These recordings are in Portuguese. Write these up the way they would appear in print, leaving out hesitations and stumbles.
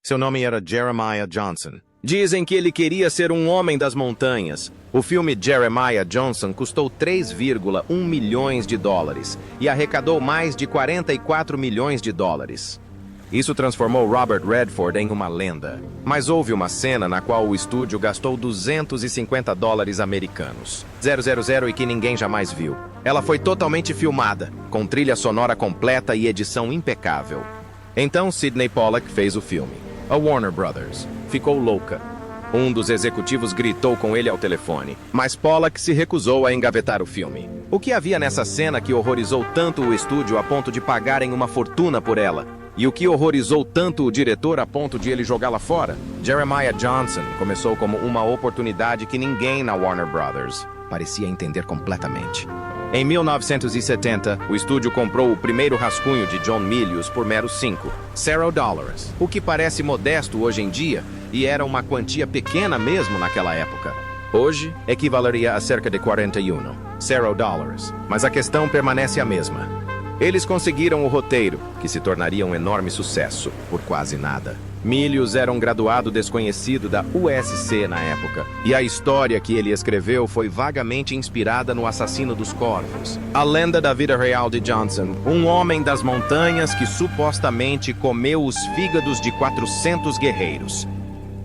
Seu nome era Jeremiah Johnson. Dizem que ele queria ser um homem das montanhas. O filme Jeremiah Johnson custou 3,1 milhões de dólares e arrecadou mais de 44 milhões de dólares. Isso transformou Robert Redford em uma lenda. Mas houve uma cena na qual o estúdio gastou 250 dólares americanos. 000 e que ninguém jamais viu. Ela foi totalmente filmada, com trilha sonora completa e edição impecável. Então Sidney Pollack fez o filme. A Warner Brothers ficou louca. Um dos executivos gritou com ele ao telefone, mas Pollack se recusou a engavetar o filme. O que havia nessa cena que horrorizou tanto o estúdio a ponto de pagarem uma fortuna por ela? E o que horrorizou tanto o diretor a ponto de ele jogá-la fora? Jeremiah Johnson começou como uma oportunidade que ninguém na Warner Brothers parecia entender completamente. Em 1970, o estúdio comprou o primeiro rascunho de John Milius por meros $0, o que parece modesto hoje em dia e era uma quantia pequena mesmo naquela época. Hoje, equivaleria a cerca de $41, mas a questão permanece a mesma. Eles conseguiram o roteiro, que se tornaria um enorme sucesso, por quase nada. Milius era um graduado desconhecido da USC na época, e a história que ele escreveu foi vagamente inspirada no assassino dos corvos. A lenda da vida real de Johnson, um homem das montanhas que supostamente comeu os fígados de 400 guerreiros.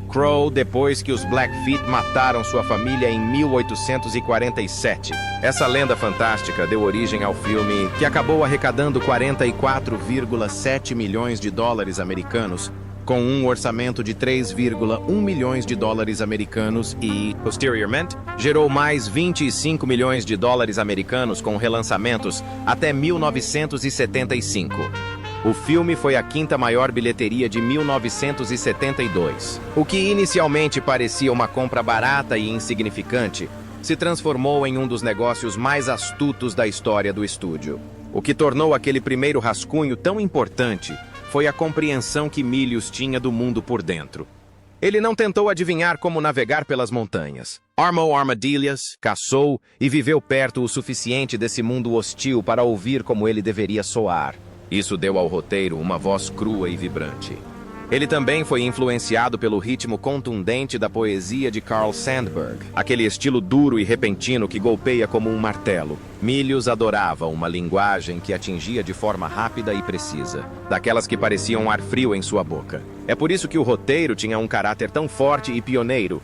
Crow depois que os Blackfeet mataram sua família em 1847. Essa lenda fantástica deu origem ao filme, que acabou arrecadando 44,7 milhões de dólares americanos, com um orçamento de 3,1 milhões de dólares americanos e, posteriormente, gerou mais 25 milhões de dólares americanos com relançamentos até 1975. O filme foi a quinta maior bilheteria de 1972. O que inicialmente parecia uma compra barata e insignificante, se transformou em um dos negócios mais astutos da história do estúdio. O que tornou aquele primeiro rascunho tão importante foi a compreensão que Milius tinha do mundo por dentro. Ele não tentou adivinhar como navegar pelas montanhas. Armou armadilhas, caçou e viveu perto o suficiente desse mundo hostil para ouvir como ele deveria soar. Isso deu ao roteiro uma voz crua e vibrante. Ele também foi influenciado pelo ritmo contundente da poesia de Carl Sandburg, aquele estilo duro e repentino que golpeia como um martelo. Milius adorava uma linguagem que atingia de forma rápida e precisa, daquelas que pareciam ar frio em sua boca. É por isso que o roteiro tinha um caráter tão forte e pioneiro.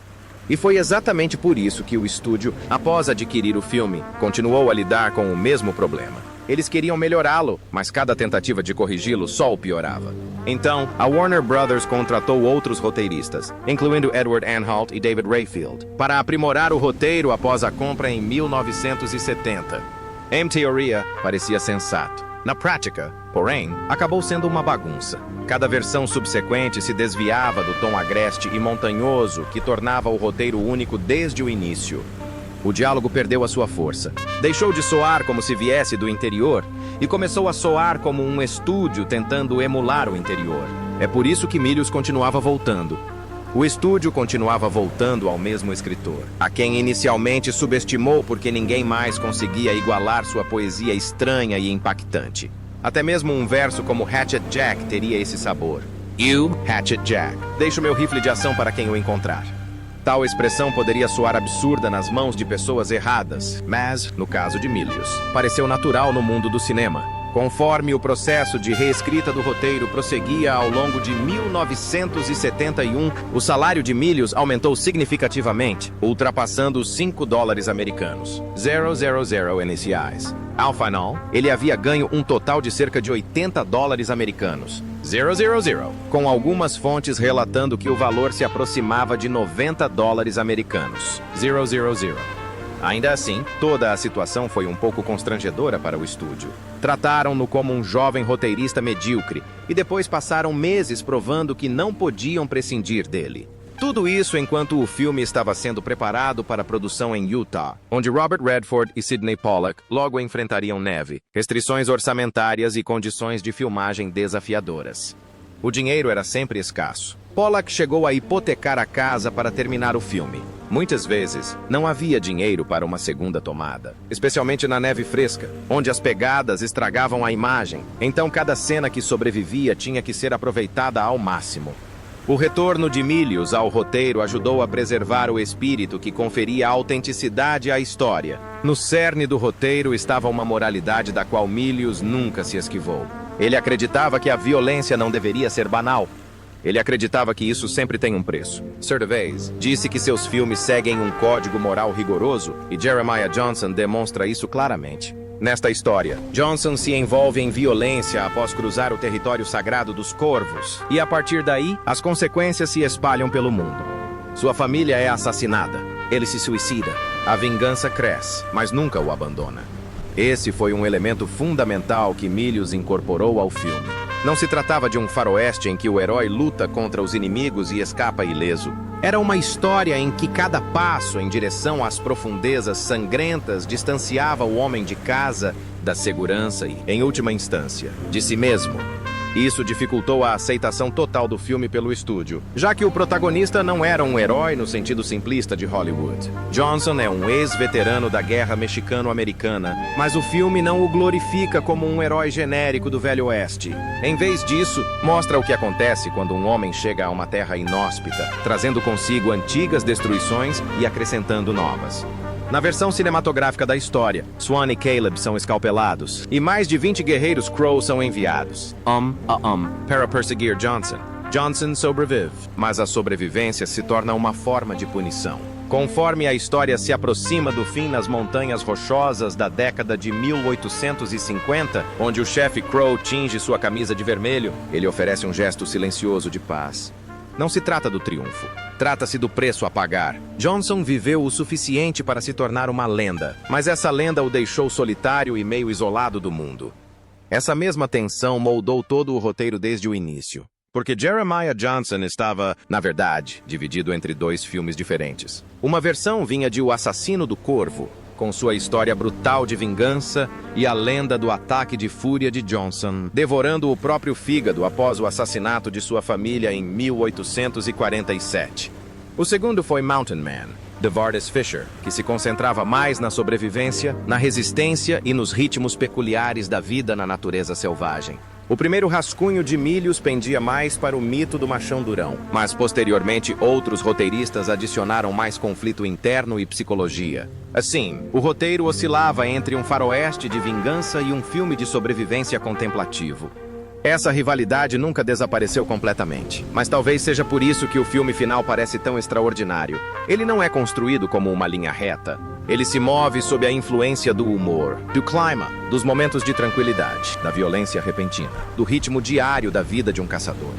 E foi exatamente por isso que o estúdio, após adquirir o filme, continuou a lidar com o mesmo problema. Eles queriam melhorá-lo, mas cada tentativa de corrigi-lo só o piorava. Então, a Warner Brothers contratou outros roteiristas, incluindo Edward Anhalt e David Rayfield, para aprimorar o roteiro após a compra em 1970. Em teoria, parecia sensato. Na prática, porém, acabou sendo uma bagunça. Cada versão subsequente se desviava do tom agreste e montanhoso que tornava o roteiro único desde o início. O diálogo perdeu a sua força. Deixou de soar como se viesse do interior e começou a soar como um estúdio tentando emular o interior. É por isso que Milius continuava voltando. O estúdio continuava voltando ao mesmo escritor, a quem inicialmente subestimou porque ninguém mais conseguia igualar sua poesia estranha e impactante. Até mesmo um verso como Hatchet Jack teria esse sabor. You, Hatchet Jack. Deixo meu rifle de ação para quem o encontrar. Tal expressão poderia soar absurda nas mãos de pessoas erradas, mas, no caso de Milius, pareceu natural no mundo do cinema. Conforme o processo de reescrita do roteiro prosseguia ao longo de 1971, o salário de Milius aumentou significativamente, ultrapassando os $5 americanos, 000 iniciais. Ao final, ele havia ganho um total de cerca de $80 americanos, 000, com algumas fontes relatando que o valor se aproximava de $90 americanos, 000. Ainda assim, toda a situação foi um pouco constrangedora para o estúdio. Trataram-no como um jovem roteirista medíocre e depois passaram meses provando que não podiam prescindir dele. Tudo isso enquanto o filme estava sendo preparado para a produção em Utah, onde Robert Redford e Sidney Pollack logo enfrentariam neve, restrições orçamentárias e condições de filmagem desafiadoras. O dinheiro era sempre escasso. Pollack chegou a hipotecar a casa para terminar o filme. Muitas vezes, não havia dinheiro para uma segunda tomada, especialmente na neve fresca, onde as pegadas estragavam a imagem, então cada cena que sobrevivia tinha que ser aproveitada ao máximo. O retorno de Milius ao roteiro ajudou a preservar o espírito que conferia autenticidade à história. No cerne do roteiro estava uma moralidade da qual Milius nunca se esquivou. Ele acreditava que a violência não deveria ser banal. Ele acreditava que isso sempre tem um preço. Cervez disse que seus filmes seguem um código moral rigoroso e Jeremiah Johnson demonstra isso claramente. Nesta história, Johnson se envolve em violência após cruzar o território sagrado dos Corvos, e a partir daí, as consequências se espalham pelo mundo. Sua família é assassinada, ele se suicida, a vingança cresce, mas nunca o abandona. Esse foi um elemento fundamental que Milius incorporou ao filme. Não se tratava de um faroeste em que o herói luta contra os inimigos e escapa ileso. Era uma história em que cada passo em direção às profundezas sangrentas distanciava o homem de casa, da segurança e, em última instância, de si mesmo. Isso dificultou a aceitação total do filme pelo estúdio, já que o protagonista não era um herói no sentido simplista de Hollywood. Johnson é um ex-veterano da Guerra Mexicano-Americana, mas o filme não o glorifica como um herói genérico do Velho Oeste. Em vez disso, mostra o que acontece quando um homem chega a uma terra inóspita, trazendo consigo antigas destruições e acrescentando novas. Na versão cinematográfica da história, Swan e Caleb são escalpelados, e mais de 20 guerreiros Crow são enviados. Para perseguir Johnson. Johnson sobrevive, mas a sobrevivência se torna uma forma de punição. Conforme a história se aproxima do fim nas montanhas rochosas da década de 1850, onde o chefe Crow tinge sua camisa de vermelho, ele oferece um gesto silencioso de paz. Não se trata do triunfo. Trata-se do preço a pagar. Johnson viveu o suficiente para se tornar uma lenda, mas essa lenda o deixou solitário e meio isolado do mundo. Essa mesma tensão moldou todo o roteiro desde o início, porque Jeremiah Johnson estava, na verdade, dividido entre dois filmes diferentes. Uma versão vinha de O Assassino do Corvo, com sua história brutal de vingança e a lenda do ataque de fúria de Johnson, devorando o próprio fígado após o assassinato de sua família em 1847. O segundo foi Mountain Man, de Vardis Fisher, que se concentrava mais na sobrevivência, na resistência e nos ritmos peculiares da vida na natureza selvagem. O primeiro rascunho de Milius pendia mais para o mito do machão durão, mas posteriormente outros roteiristas adicionaram mais conflito interno e psicologia. Assim, o roteiro oscilava entre um faroeste de vingança e um filme de sobrevivência contemplativo. Essa rivalidade nunca desapareceu completamente, mas talvez seja por isso que o filme final parece tão extraordinário. Ele não é construído como uma linha reta. Ele se move sob a influência do humor, do clima, dos momentos de tranquilidade, da violência repentina, do ritmo diário da vida de um caçador.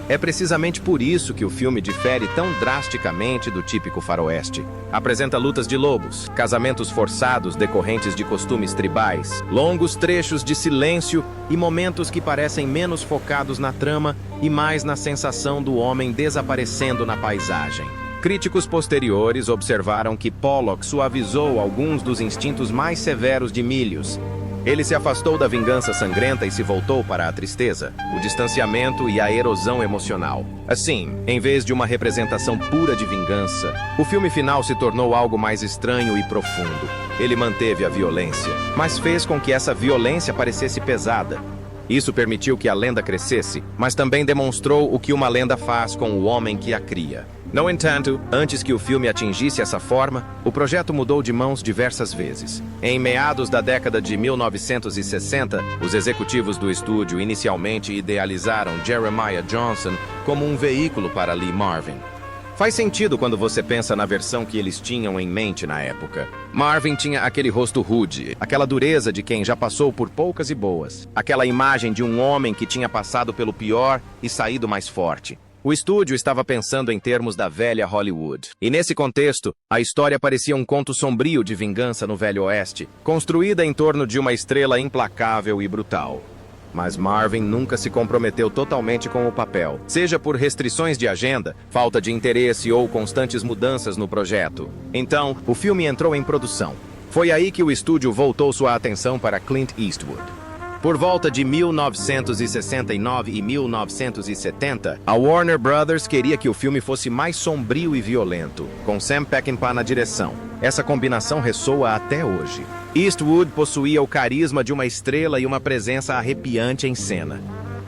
É precisamente por isso que o filme difere tão drasticamente do típico faroeste. Apresenta lutas de lobos, casamentos forçados decorrentes de costumes tribais, longos trechos de silêncio e momentos que parecem menos focados na trama e mais na sensação do homem desaparecendo na paisagem. Críticos posteriores observaram que Pollock suavizou alguns dos instintos mais severos de Milius. Ele se afastou da vingança sangrenta e se voltou para a tristeza, o distanciamento e a erosão emocional. Assim, em vez de uma representação pura de vingança, o filme final se tornou algo mais estranho e profundo. Ele manteve a violência, mas fez com que essa violência parecesse pesada. Isso permitiu que a lenda crescesse, mas também demonstrou o que uma lenda faz com o homem que a cria. No entanto, antes que o filme atingisse essa forma, o projeto mudou de mãos diversas vezes. Em meados da década de 1960, os executivos do estúdio inicialmente idealizaram Jeremiah Johnson como um veículo para Lee Marvin. Faz sentido quando você pensa na versão que eles tinham em mente na época. Marvin tinha aquele rosto rude, aquela dureza de quem já passou por poucas e boas, aquela imagem de um homem que tinha passado pelo pior e saído mais forte. O estúdio estava pensando em termos da velha Hollywood. E nesse contexto, a história parecia um conto sombrio de vingança no Velho Oeste, construída em torno de uma estrela implacável e brutal. Mas Marvin nunca se comprometeu totalmente com o papel, seja por restrições de agenda, falta de interesse ou constantes mudanças no projeto. Então, o filme entrou em produção. Foi aí que o estúdio voltou sua atenção para Clint Eastwood. Por volta de 1969 e 1970, a Warner Brothers queria que o filme fosse mais sombrio e violento, com Sam Peckinpah na direção. Essa combinação ressoa até hoje. Eastwood possuía o carisma de uma estrela e uma presença arrepiante em cena.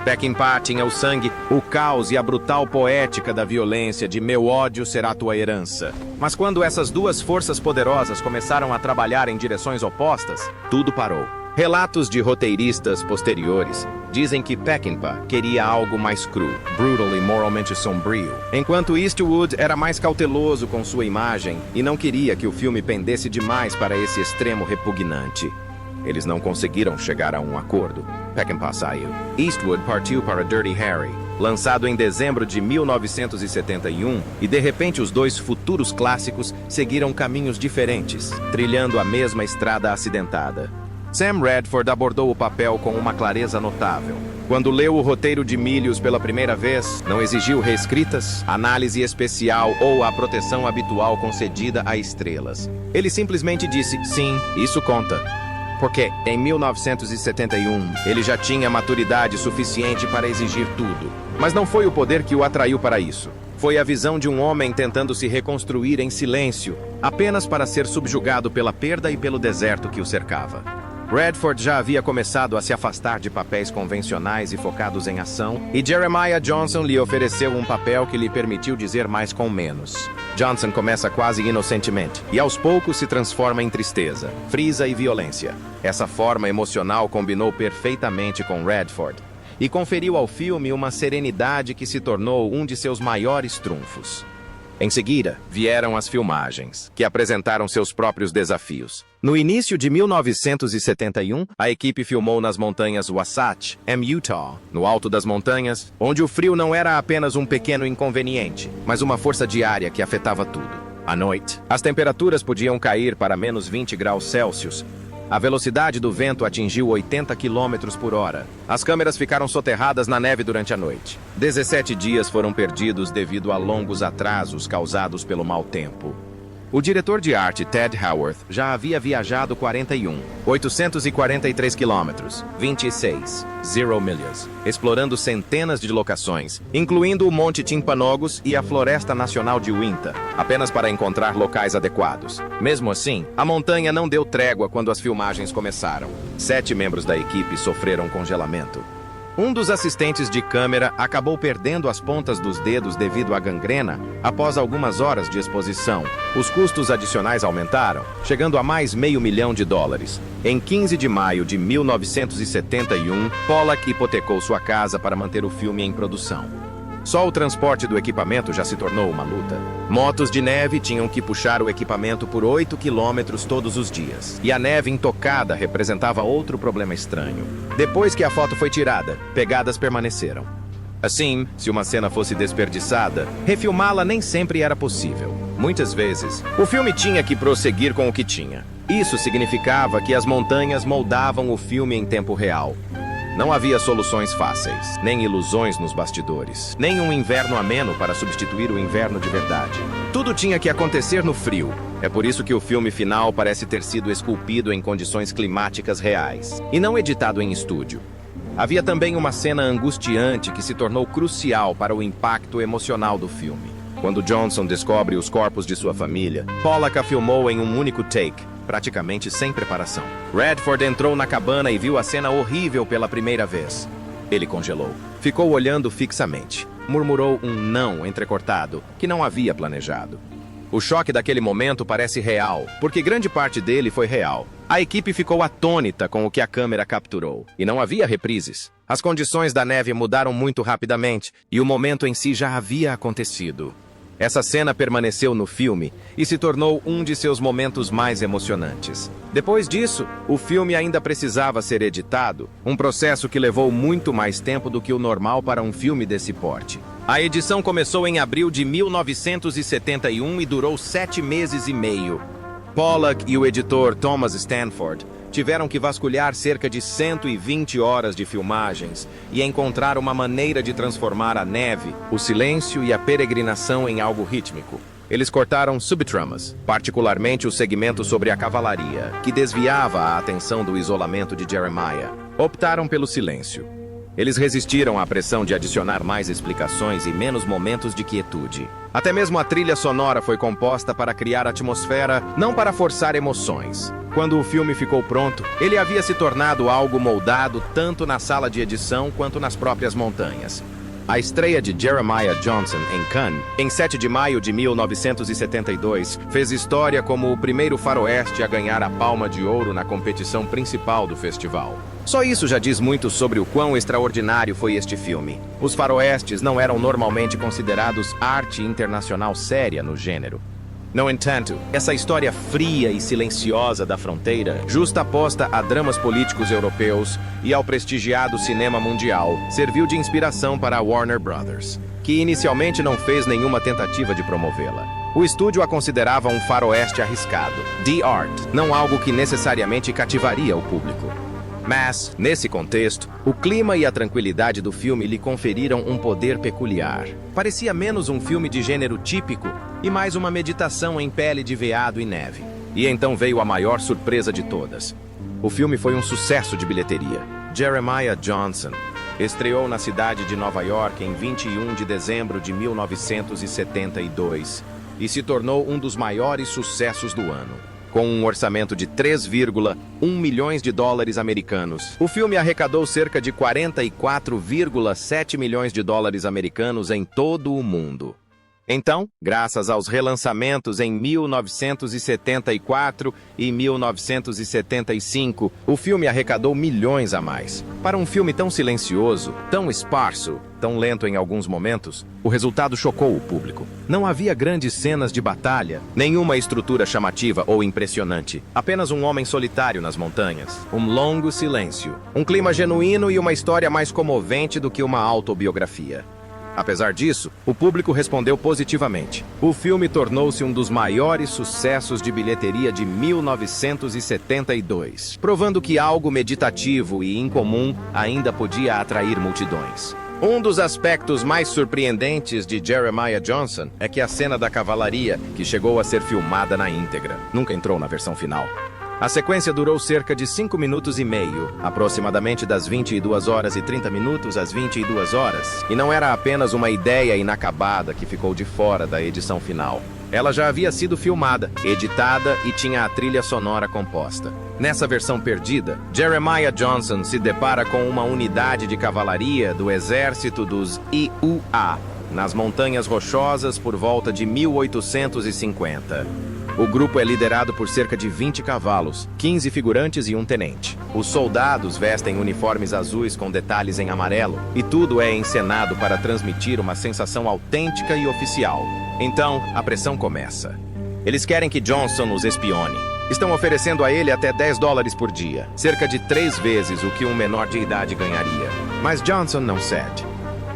Peckinpah tinha o sangue, o caos e a brutal poética da violência de Meu ódio será tua herança. Mas quando essas duas forças poderosas começaram a trabalhar em direções opostas, tudo parou. Relatos de roteiristas posteriores dizem que Peckinpah queria algo mais cru, brutal e moralmente sombrio, enquanto Eastwood era mais cauteloso com sua imagem e não queria que o filme pendesse demais para esse extremo repugnante. Eles não conseguiram chegar a um acordo. Peckinpah saiu. Eastwood partiu para Dirty Harry, lançado em dezembro de 1971, e de repente os dois futuros clássicos seguiram caminhos diferentes, trilhando a mesma estrada acidentada. Sam Redford abordou o papel com uma clareza notável. Quando leu o roteiro de Milius pela primeira vez, não exigiu reescritas, análise especial ou a proteção habitual concedida a estrelas. Ele simplesmente disse, sim, isso conta. Porque, em 1971, ele já tinha maturidade suficiente para exigir tudo. Mas não foi o poder que o atraiu para isso. Foi a visão de um homem tentando se reconstruir em silêncio, apenas para ser subjugado pela perda e pelo deserto que o cercava. Redford já havia começado a se afastar de papéis convencionais e focados em ação, e Jeremiah Johnson lhe ofereceu um papel que lhe permitiu dizer mais com menos. Johnson começa quase inocentemente, e aos poucos se transforma em tristeza, frisa e violência. Essa forma emocional combinou perfeitamente com Redford, e conferiu ao filme uma serenidade que se tornou um de seus maiores trunfos. Em seguida, vieram as filmagens, que apresentaram seus próprios desafios. No início de 1971, a equipe filmou nas montanhas Wasatch, em Utah, no alto das montanhas, onde o frio não era apenas um pequeno inconveniente, mas uma força diária que afetava tudo. À noite, as temperaturas podiam cair para menos 20 graus Celsius. A velocidade do vento atingiu 80 km por hora. As câmeras ficaram soterradas na neve durante a noite. 17 dias foram perdidos devido a longos atrasos causados pelo mau tempo. O diretor de arte Ted Howarth já havia viajado 843 quilômetros, 0 milhas, explorando centenas de locações, incluindo o Monte Timpanogos e a Floresta Nacional de Uinta, apenas para encontrar locais adequados. Mesmo assim, a montanha não deu trégua quando as filmagens começaram. 7 membros da equipe sofreram congelamento. Um dos assistentes de câmera acabou perdendo as pontas dos dedos devido à gangrena após algumas horas de exposição. Os custos adicionais aumentaram, chegando a mais $500 mil. Em 15 de maio de 1971, Pollack hipotecou sua casa para manter o filme em produção. Só o transporte do equipamento já se tornou uma luta. Motos de neve tinham que puxar o equipamento por 8 quilômetros todos os dias. E a neve intocada representava outro problema estranho. Depois que a foto foi tirada, pegadas permaneceram. Assim, se uma cena fosse desperdiçada, refilmá-la nem sempre era possível. Muitas vezes, o filme tinha que prosseguir com o que tinha. Isso significava que as montanhas moldavam o filme em tempo real. Não havia soluções fáceis, nem ilusões nos bastidores, nem um inverno ameno para substituir o inverno de verdade. Tudo tinha que acontecer no frio. É por isso que o filme final parece ter sido esculpido em condições climáticas reais, e não editado em estúdio. Havia também uma cena angustiante que se tornou crucial para o impacto emocional do filme. Quando Johnson descobre os corpos de sua família, Pollack a filmou em um único take, praticamente sem preparação. Redford entrou na cabana e viu a cena horrível pela primeira vez. Ele congelou. Ficou olhando fixamente. Murmurou um não entrecortado, que não havia planejado. O choque daquele momento parece real, porque grande parte dele foi real. A equipe ficou atônita com o que a câmera capturou, e não havia reprises. As condições da neve mudaram muito rapidamente, e o momento em si já havia acontecido. Essa cena permaneceu no filme e se tornou um de seus momentos mais emocionantes. Depois disso, o filme ainda precisava ser editado, um processo que levou muito mais tempo do que o normal para um filme desse porte. A edição começou em abril de 1971 e durou 7 meses e meio. Pollack e o editor Thomas Stanford tiveram que vasculhar cerca de 120 horas de filmagens e encontrar uma maneira de transformar a neve, o silêncio e a peregrinação em algo rítmico. Eles cortaram subtramas, particularmente o segmento sobre a cavalaria, que desviava a atenção do isolamento de Jeremiah. Optaram pelo silêncio. Eles resistiram à pressão de adicionar mais explicações e menos momentos de quietude. Até mesmo a trilha sonora foi composta para criar atmosfera, não para forçar emoções. Quando o filme ficou pronto, ele havia se tornado algo moldado tanto na sala de edição quanto nas próprias montanhas. A estreia de Jeremiah Johnson em Cannes, em 7 de maio de 1972, fez história como o primeiro faroeste a ganhar a Palma de Ouro na competição principal do festival. Só isso já diz muito sobre o quão extraordinário foi este filme. Os faroestes não eram normalmente considerados arte internacional séria no gênero. No entanto, essa história fria e silenciosa da fronteira, justaposta a dramas políticos europeus e ao prestigiado cinema mundial, serviu de inspiração para a Warner Brothers, que inicialmente não fez nenhuma tentativa de promovê-la. O estúdio a considerava um faroeste arriscado, de art, não algo que necessariamente cativaria o público. Mas, nesse contexto, o clima e a tranquilidade do filme lhe conferiram um poder peculiar. Parecia menos um filme de gênero típico e mais uma meditação em pele de veado e neve. E então veio a maior surpresa de todas. O filme foi um sucesso de bilheteria. Jeremiah Johnson estreou na cidade de Nova York em 21 de dezembro de 1972 e se tornou um dos maiores sucessos do ano. Com um orçamento de 3,1 milhões de dólares americanos, o filme arrecadou cerca de 44,7 milhões de dólares americanos em todo o mundo. Então, graças aos relançamentos em 1974 e 1975, o filme arrecadou milhões a mais. Para um filme tão silencioso, tão esparso, tão lento em alguns momentos, o resultado chocou o público. Não havia grandes cenas de batalha, nenhuma estrutura chamativa ou impressionante. Apenas um homem solitário nas montanhas, um longo silêncio, um clima genuíno e uma história mais comovente do que uma autobiografia. Apesar disso, o público respondeu positivamente. O filme tornou-se um dos maiores sucessos de bilheteria de 1972, provando que algo meditativo e incomum ainda podia atrair multidões. Um dos aspectos mais surpreendentes de Jeremiah Johnson é que a cena da cavalaria, que chegou a ser filmada na íntegra, nunca entrou na versão final. A sequência durou cerca de 5 minutos e meio, aproximadamente das 22 horas e 30 minutos às 22 horas, e não era apenas uma ideia inacabada que ficou de fora da edição final. Ela já havia sido filmada, editada e tinha a trilha sonora composta. Nessa versão perdida, Jeremiah Johnson se depara com uma unidade de cavalaria do exército dos IUA, nas Montanhas Rochosas por volta de 1850. O grupo é liderado por cerca de 20 cavalos, 15 figurantes e um tenente. Os soldados vestem uniformes azuis com detalhes em amarelo, e tudo é encenado para transmitir uma sensação autêntica e oficial. Então, a pressão começa. Eles querem que Johnson os espione. Estão oferecendo a ele até 10 dólares por dia, cerca de 3 vezes o que um menor de idade ganharia. Mas Johnson não cede.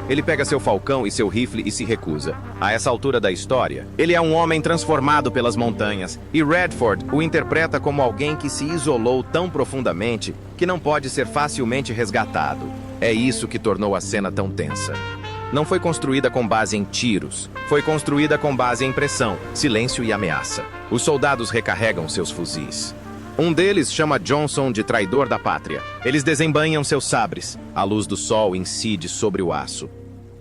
Ele pega seu falcão e seu rifle e se recusa. A essa altura da história, ele é um homem transformado pelas montanhas, e Redford o interpreta como alguém que se isolou tão profundamente que não pode ser facilmente resgatado. É isso que tornou a cena tão tensa. Não foi construída com base em tiros, foi construída com base em pressão, silêncio e ameaça. Os soldados recarregam seus fuzis. Um deles chama Johnson de traidor da pátria. Eles desembainham seus sabres. A luz do sol incide sobre o aço.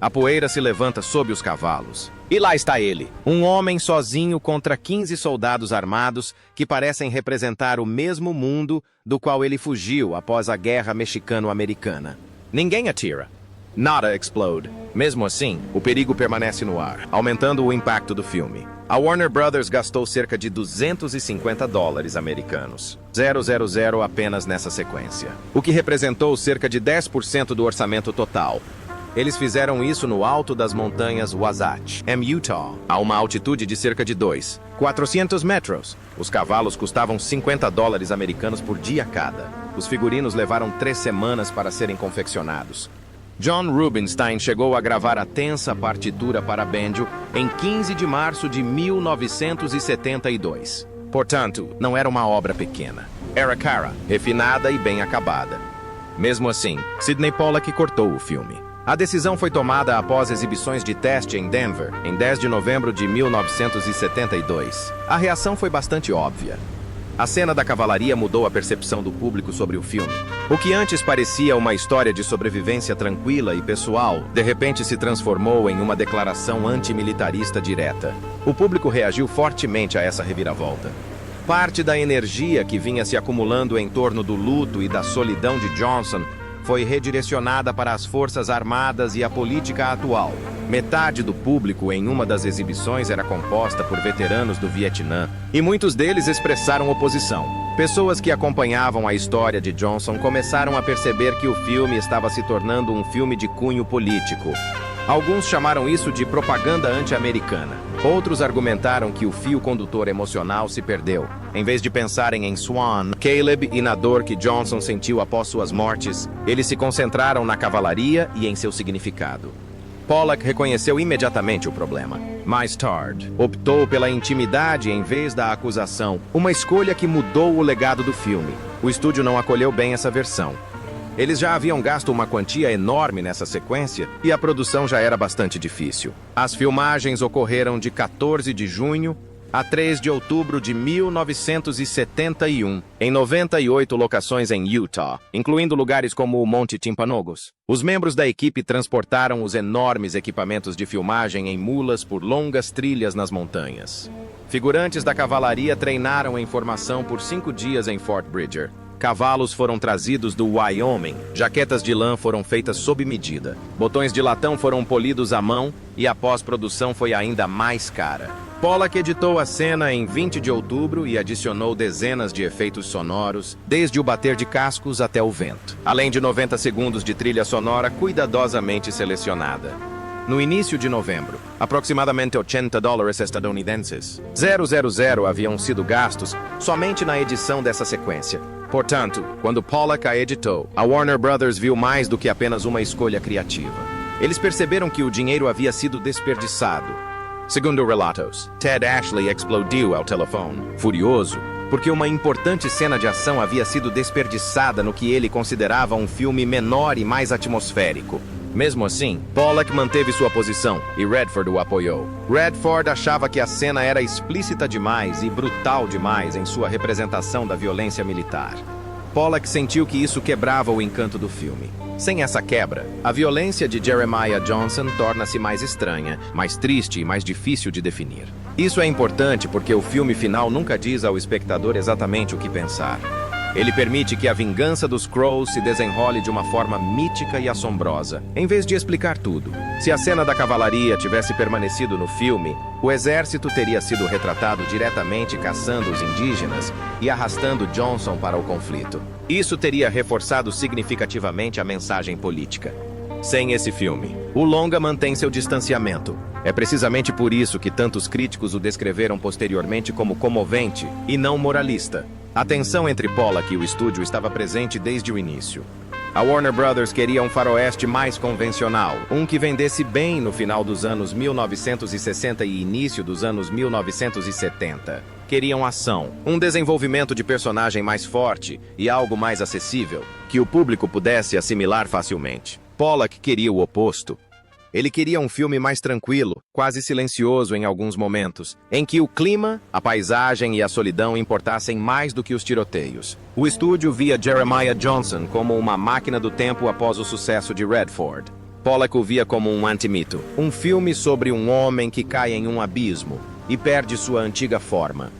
A poeira se levanta sob os cavalos. E lá está ele, um homem sozinho contra 15 soldados armados que parecem representar o mesmo mundo do qual ele fugiu após a Guerra Mexicano-Americana. Ninguém atira. Nada explode. Mesmo assim, o perigo permanece no ar, aumentando o impacto do filme. A Warner Brothers gastou cerca de 250 dólares americanos. 000 apenas nessa sequência. O que representou cerca de 10% do orçamento total. Eles fizeram isso no alto das montanhas Wasatch, em Utah, a uma altitude de cerca de 400 metros. Os cavalos custavam 50 dólares americanos por dia cada. Os figurinos levaram 3 semanas para serem confeccionados. John Rubinstein chegou a gravar a tensa partitura para banjo em 15 de março de 1972. Portanto, não era uma obra pequena. Era cara, refinada e bem acabada. Mesmo assim, Sidney Pollack cortou o filme. A decisão foi tomada após exibições de teste em Denver, em 10 de novembro de 1972. A reação foi bastante óbvia. A cena da cavalaria mudou a percepção do público sobre o filme. O que antes parecia uma história de sobrevivência tranquila e pessoal, de repente se transformou em uma declaração antimilitarista direta. O público reagiu fortemente a essa reviravolta. Parte da energia que vinha se acumulando em torno do luto e da solidão de Johnson foi redirecionada para as Forças Armadas e a política atual. Metade do público em uma das exibições era composta por veteranos do Vietnã, e muitos deles expressaram oposição. Pessoas que acompanhavam a história de Johnson começaram a perceber que o filme estava se tornando um filme de cunho político. Alguns chamaram isso de propaganda anti-americana. Outros argumentaram que o fio condutor emocional se perdeu. Em vez de pensarem em Swan, Caleb e na dor que Johnson sentiu após suas mortes, eles se concentraram na cavalaria e em seu significado. Pollack reconheceu imediatamente o problema. Mais tarde, optou pela intimidade em vez da acusação, uma escolha que mudou o legado do filme. O estúdio não acolheu bem essa versão. Eles já haviam gasto uma quantia enorme nessa sequência e a produção já era bastante difícil. As filmagens ocorreram de 14 de junho a 3 de outubro de 1971, em 98 locações em Utah, incluindo lugares como o Monte Timpanogos. Os membros da equipe transportaram os enormes equipamentos de filmagem em mulas por longas trilhas nas montanhas. Figurantes da cavalaria treinaram em formação por 5 dias em Fort Bridger. Cavalos foram trazidos do Wyoming, jaquetas de lã foram feitas sob medida, botões de latão foram polidos à mão e a pós-produção foi ainda mais cara. Pollack editou a cena em 20 de outubro e adicionou dezenas de efeitos sonoros, desde o bater de cascos até o vento, além de 90 segundos de trilha sonora cuidadosamente selecionada. No início de novembro, aproximadamente $80 estadunidenses, 000 haviam sido gastos somente na edição dessa sequência. Portanto, quando Pollack a editou, a Warner Brothers viu mais do que apenas uma escolha criativa. Eles perceberam que o dinheiro havia sido desperdiçado. Segundo relatos, Ted Ashley explodiu ao telefone, furioso, porque uma importante cena de ação havia sido desperdiçada no que ele considerava um filme menor e mais atmosférico. Mesmo assim, Pollack manteve sua posição e Redford o apoiou. Redford achava que a cena era explícita demais e brutal demais em sua representação da violência militar. Pollack sentiu que isso quebrava o encanto do filme. Sem essa quebra, a violência de Jeremiah Johnson torna-se mais estranha, mais triste e mais difícil de definir. Isso é importante porque o filme final nunca diz ao espectador exatamente o que pensar. Ele permite que a vingança dos Crows se desenrole de uma forma mítica e assombrosa, em vez de explicar tudo. Se a cena da cavalaria tivesse permanecido no filme, o exército teria sido retratado diretamente caçando os indígenas e arrastando Johnson para o conflito. Isso teria reforçado significativamente a mensagem política. Sem esse filme, o longa mantém seu distanciamento. É precisamente por isso que tantos críticos o descreveram posteriormente como comovente e não moralista. A tensão entre Pollack e o estúdio estava presente desde o início. A Warner Brothers queria um faroeste mais convencional, um que vendesse bem no final dos anos 1960 e início dos anos 1970. Queriam ação, um desenvolvimento de personagem mais forte e algo mais acessível, que o público pudesse assimilar facilmente. Pollack queria o oposto. Ele queria um filme mais tranquilo, quase silencioso em alguns momentos, em que o clima, a paisagem e a solidão importassem mais do que os tiroteios. O estúdio via Jeremiah Johnson como uma máquina do tempo após o sucesso de Redford. Pollack o via como um antimito, um filme sobre um homem que cai em um abismo e perde sua antiga forma.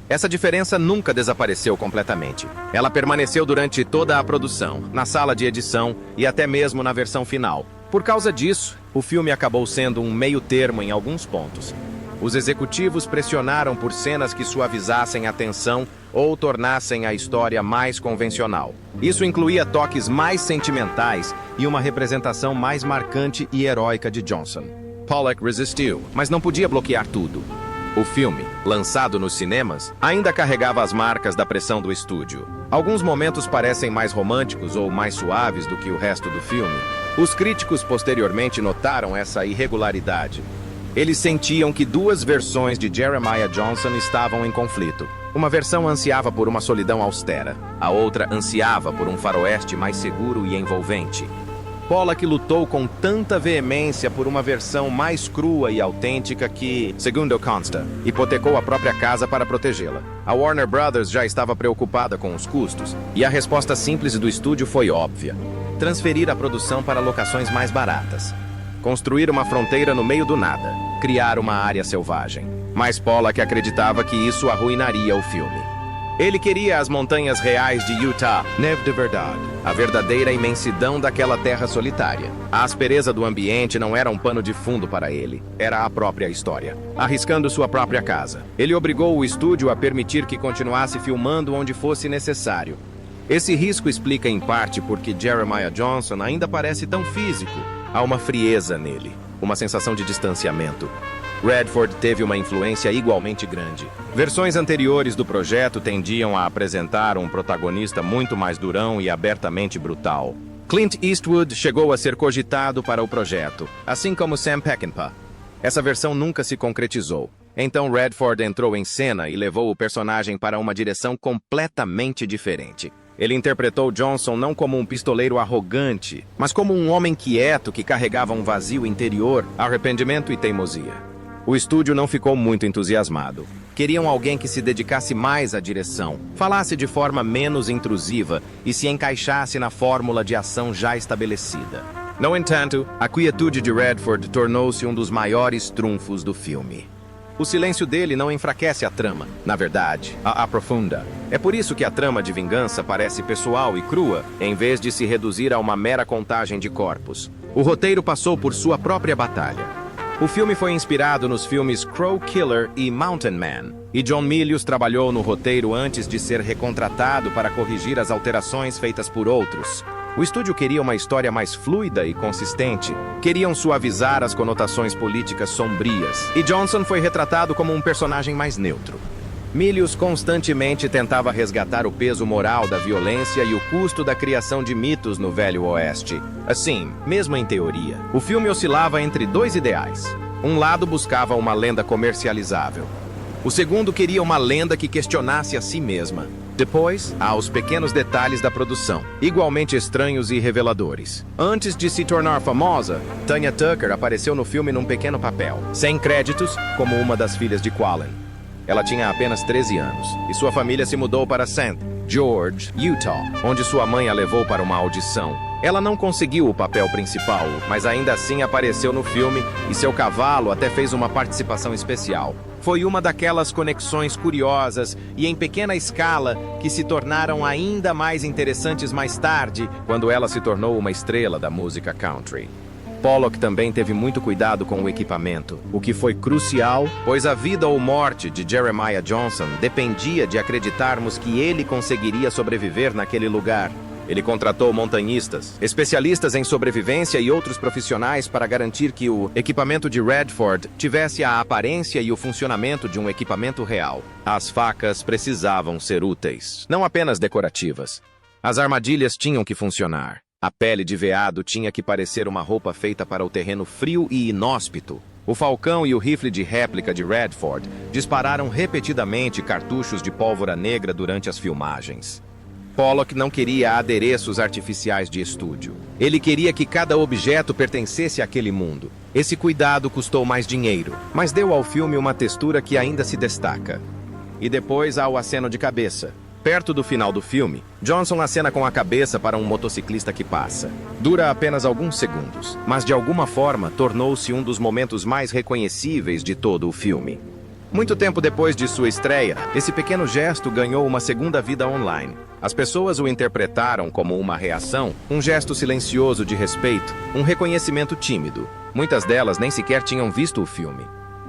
Essa diferença nunca desapareceu completamente. Ela permaneceu durante toda a produção, na sala de edição e até mesmo na versão final. Por causa disso, o filme acabou sendo um meio-termo em alguns pontos. Os executivos pressionaram por cenas que suavizassem a tensão ou tornassem a história mais convencional. Isso incluía toques mais sentimentais e uma representação mais marcante e heróica de Johnson. Pollack resistiu, mas não podia bloquear tudo. O filme, lançado nos cinemas, ainda carregava as marcas da pressão do estúdio. Alguns momentos parecem mais românticos ou mais suaves do que o resto do filme. Os críticos posteriormente notaram essa irregularidade. Eles sentiam que duas versões de Jeremiah Johnson estavam em conflito. Uma versão ansiava por uma solidão austera, a outra ansiava por um faroeste mais seguro e envolvente. Pollack lutou com tanta veemência por uma versão mais crua e autêntica que, segundo consta, hipotecou a própria casa para protegê-la. A Warner Brothers já estava preocupada com os custos, e a resposta simples do estúdio foi óbvia: transferir a produção para locações mais baratas. Construir uma fronteira no meio do nada. Criar uma área selvagem. Mas Pollack acreditava que isso arruinaria o filme. Ele queria as montanhas reais de Utah, neve de verdade, a verdadeira imensidão daquela terra solitária. A aspereza do ambiente não era um pano de fundo para ele, era a própria história. Arriscando sua própria casa, ele obrigou o estúdio a permitir que continuasse filmando onde fosse necessário. Esse risco explica em parte porque Jeremiah Johnson ainda parece tão físico. Há uma frieza nele, uma sensação de distanciamento. Redford teve uma influência igualmente grande. Versões anteriores do projeto tendiam a apresentar um protagonista muito mais durão e abertamente brutal. Clint Eastwood chegou a ser cogitado para o projeto, assim como Sam Peckinpah. Essa versão nunca se concretizou. Então Redford entrou em cena e levou o personagem para uma direção completamente diferente. Ele interpretou Johnson não como um pistoleiro arrogante, mas como um homem quieto que carregava um vazio interior, arrependimento e teimosia. O estúdio não ficou muito entusiasmado. Queriam alguém que se dedicasse mais à direção, falasse de forma menos intrusiva e se encaixasse na fórmula de ação já estabelecida. No entanto, a quietude de Redford tornou-se um dos maiores trunfos do filme. O silêncio dele não enfraquece a trama, na verdade, a aprofunda. É por isso que a trama de vingança parece pessoal e crua, em vez de se reduzir a uma mera contagem de corpos. O roteiro passou por sua própria batalha. O filme foi inspirado nos filmes Crow Killer e Mountain Man, e John Milius trabalhou no roteiro antes de ser recontratado para corrigir as alterações feitas por outros. O estúdio queria uma história mais fluida e consistente, queriam suavizar as conotações políticas sombrias, e Johnson foi retratado como um personagem mais neutro. Milius constantemente tentava resgatar o peso moral da violência e o custo da criação de mitos no Velho Oeste. Assim, mesmo em teoria, o filme oscilava entre dois ideais. Um lado buscava uma lenda comercializável. O segundo queria uma lenda que questionasse a si mesma. Depois, há os pequenos detalhes da produção, igualmente estranhos e reveladores. Antes de se tornar famosa, Tanya Tucker apareceu no filme num pequeno papel, sem créditos, como uma das filhas de Quallen. Ela tinha apenas 13 anos, e sua família se mudou para St. George, Utah, onde sua mãe a levou para uma audição. Ela não conseguiu o papel principal, mas ainda assim apareceu no filme e seu cavalo até fez uma participação especial. Foi uma daquelas conexões curiosas e em pequena escala que se tornaram ainda mais interessantes mais tarde, quando ela se tornou uma estrela da música country. Pollock também teve muito cuidado com o equipamento, o que foi crucial, pois a vida ou morte de Jeremiah Johnson dependia de acreditarmos que ele conseguiria sobreviver naquele lugar. Ele contratou montanhistas, especialistas em sobrevivência e outros profissionais para garantir que o equipamento de Redford tivesse a aparência e o funcionamento de um equipamento real. As facas precisavam ser úteis, não apenas decorativas. As armadilhas tinham que funcionar. A pele de veado tinha que parecer uma roupa feita para o terreno frio e inóspito. O falcão e o rifle de réplica de Redford dispararam repetidamente cartuchos de pólvora negra durante as filmagens. Pollock não queria adereços artificiais de estúdio. Ele queria que cada objeto pertencesse àquele mundo. Esse cuidado custou mais dinheiro, mas deu ao filme uma textura que ainda se destaca. E depois há o aceno de cabeça. Perto do final do filme, Johnson acena com a cabeça para um motociclista que passa. Dura apenas alguns segundos, mas de alguma forma tornou-se um dos momentos mais reconhecíveis de todo o filme. Muito tempo depois de sua estreia, esse pequeno gesto ganhou uma segunda vida online. As pessoas o interpretaram como uma reação, um gesto silencioso de respeito, um reconhecimento tímido. Muitas delas nem sequer tinham visto o filme.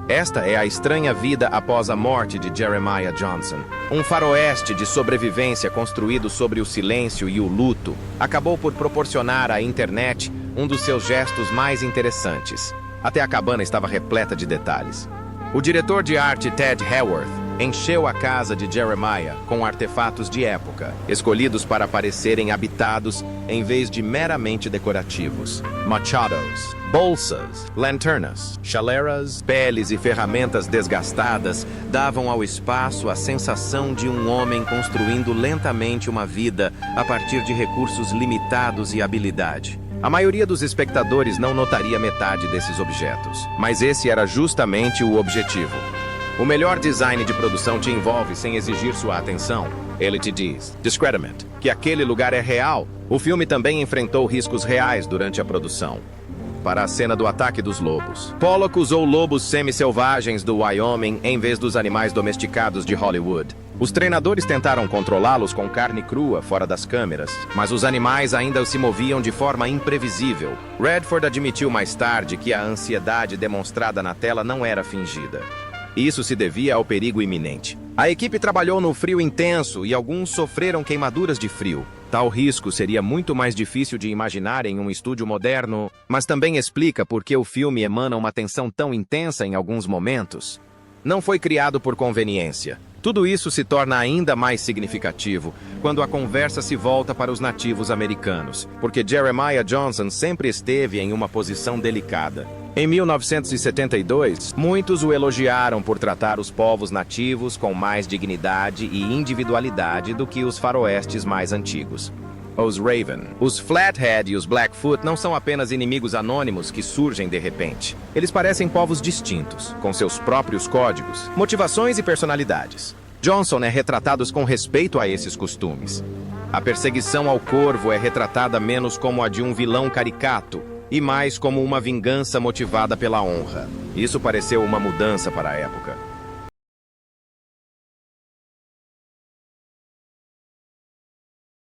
Esta é a estranha vida após a morte de Jeremiah Johnson. Um faroeste de sobrevivência construído sobre o silêncio e o luto acabou por proporcionar à internet um dos seus gestos mais interessantes. Até a cabana estava repleta de detalhes. O diretor de arte Ted Haworth encheu a casa de Jeremiah com artefatos de época, escolhidos para parecerem habitados em vez de meramente decorativos. Machados, bolsas, lanternas, chaleras, peles e ferramentas desgastadas davam ao espaço a sensação de um homem construindo lentamente uma vida a partir de recursos limitados e habilidade. A maioria dos espectadores não notaria metade desses objetos, mas esse era justamente o objetivo. O melhor design de produção te envolve sem exigir sua atenção. Ele te diz, discernment, que aquele lugar é real. O filme também enfrentou riscos reais durante a produção. para a cena do ataque dos lobos. Pollock usou lobos semi-selvagens do Wyoming em vez dos animais domesticados de Hollywood. Os treinadores tentaram controlá-los com carne crua fora das câmeras, mas os animais ainda se moviam de forma imprevisível. Redford admitiu mais tarde que a ansiedade demonstrada na tela não era fingida. Isso se devia ao perigo iminente. A equipe trabalhou no frio intenso e alguns sofreram queimaduras de frio. Tal risco seria muito mais difícil de imaginar em um estúdio moderno, mas também explica por que o filme emana uma tensão tão intensa em alguns momentos. Não foi criado por conveniência. Tudo isso se torna ainda mais significativo quando a conversa se volta para os nativos americanos, porque Jeremiah Johnson sempre esteve em uma posição delicada. Em 1972, muitos o elogiaram por tratar os povos nativos com mais dignidade e individualidade do que os faroestes mais antigos. Os Raven, os Flathead e os Blackfoot não são apenas inimigos anônimos que surgem de repente. Eles parecem povos distintos, com seus próprios códigos, motivações e personalidades. Johnson é retratado com respeito a esses costumes. A perseguição ao corvo é retratada menos como a de um vilão caricato e mais como uma vingança motivada pela honra. Isso pareceu uma mudança para a época.